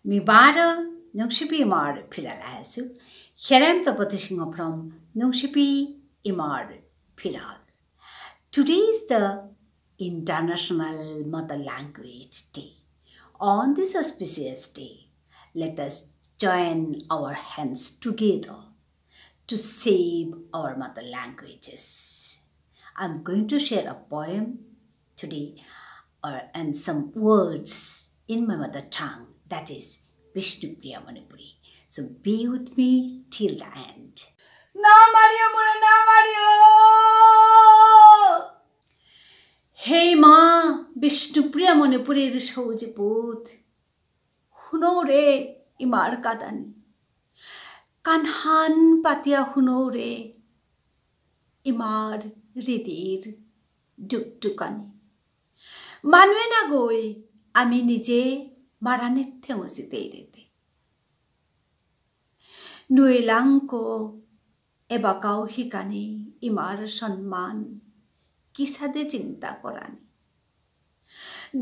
Mi bara nungshipi imar piralasu. Here I am the Patishinga from Nungshipi Imar Piral. Today is the International Mother Language Day. On this auspicious day, let us join our hands together to save our mother languages. I'm going to share a poem today and some words in my mother tongue, that is Bishnupriya Manipuri. So be with me till the end. Na Mario Mura na Mario. Hey ma, Bishnupriya Manipuri Rishoji Put. Huno re imar kadani. Kanhan patia huno re imar ridir dukdukani. Manwe na goi ami nije marane theosi deirete. Nuelangko ebakau hikani imar সম্মান কিসাদে চিন্তা করানি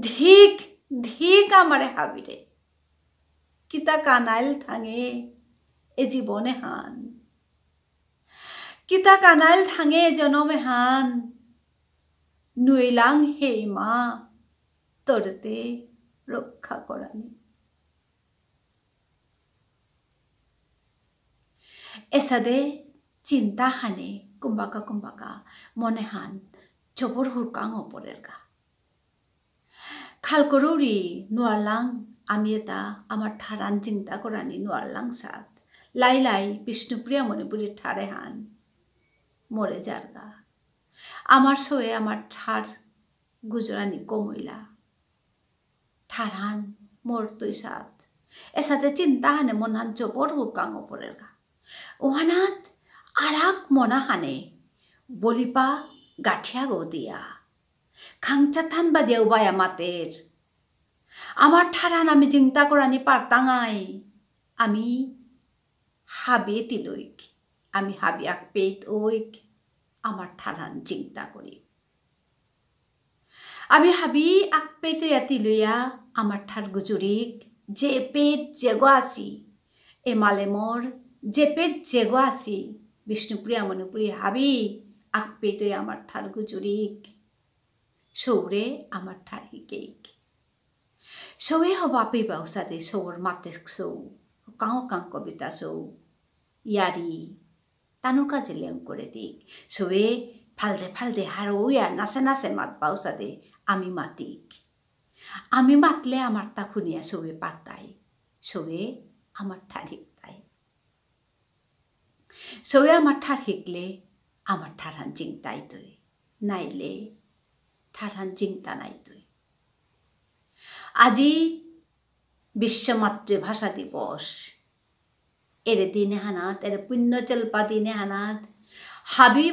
ধিক ধিক আমারে হাবিরে কিতা কানাইল Than এ জীবনে হান কিতা কানাইল Than জনমে হান নুইলাং হে মা তোরতে রক্ষা করানি এসাদে চিন্তা হানে কুম্বাকা মনে হান চবর হুরকাং ওপরের গা খাল করুরি নুয়ারলাং আমি এটা আমার ঠারান চিন্তা করানি নুয়ারলাং সাত লাই লাই বিষ্ণুপ্রিয়া মণিপুরি ঠারে হান মরে যার গা আমার সয়ে আমার ঠার গুজরানি কমইলা ঠারহান মোর তুই সাত এসাতে চিন্তা হানে মন হান চবর হুরকাং ওপরের গা ওহানাত আরাক মনা হানে বলিপা গাঠিয়া গো দিয়া খাংচা থান বা দেওবাই আমাতের আমার ঠারান আমি চিন্তা করানি পারতাঙাই আমি হাবে তিলইক আমি হাবি আক পেত ওইক আমার ঠারান চিন্তা করি আমি হাবি আক পেত তিলইয়া আমার ঠার গুজুরিক যে পেট জেগো আসি এ মালে মোর যে পেট জেগো আসি বিষ্ণুপ্রিয়া মণিপুরি হাবি আক পেতে আমার ঠার গুজুরিক সৌরে আমার ঠার হিকেক সৌয়ে হবা পেবাও সাদে সৌর মাতে সৌ কাঁ কাঁ কবিতা সৌ ইয়ারি তানুর কাজে লেং করে দিক সৌয়ে ফালদে হারো ইয়া নাচে নাচে মাত পাও সাদে আমি মাতিক আমি মাতলে আমার তা শুনিয়া সৌয়ে পারতাই সৌয়ে আমার ঠার হিকতাই সৌয়ে আমার ঠার হিকলে আমার ঠারহান চিন্তাই তুই নাইলে ঠারহান চিন্তা নাই তুই আজি বিশ্ব মাতৃভাষা দিবস এরে দিনে হানাত এরে পুণ্যচল্পা দিনে হানাত হাবি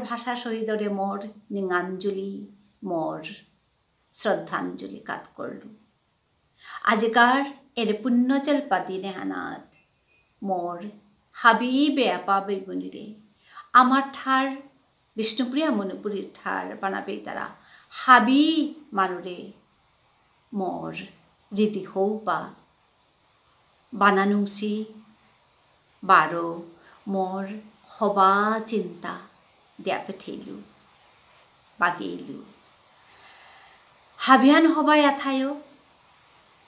ভাষা শহীদরে মোর নিঙাঞ্জলি মোর শ্রদ্ধাঞ্জলি কাত করলু আজিকার এরে পুণ্যচল্পা দিনে হানাত মোর হাবি বেয়াপা বেগুনিরে আমার ঠার বিষ্ণুপ্রিয়া মণিপুরীর ঠার বানাবে তারা হাবি মানুরে মোর রীতি হৌ বা বানানুংসি বারো মোর হবা চিন্তা দেয়া পেঠেইলু বাগেইলু হাবিয়ান হবাই আথায়ো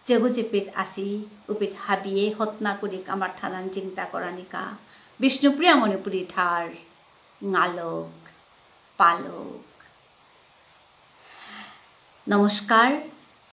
যেগো চেপেত আসি উপিত হাবিয়ে হতনা করিক আমার ঠানান চিন্তা করানিকা বিষ্ণুপ্রিয়া মণিপুরী ঠার গালক পালক নমস্কার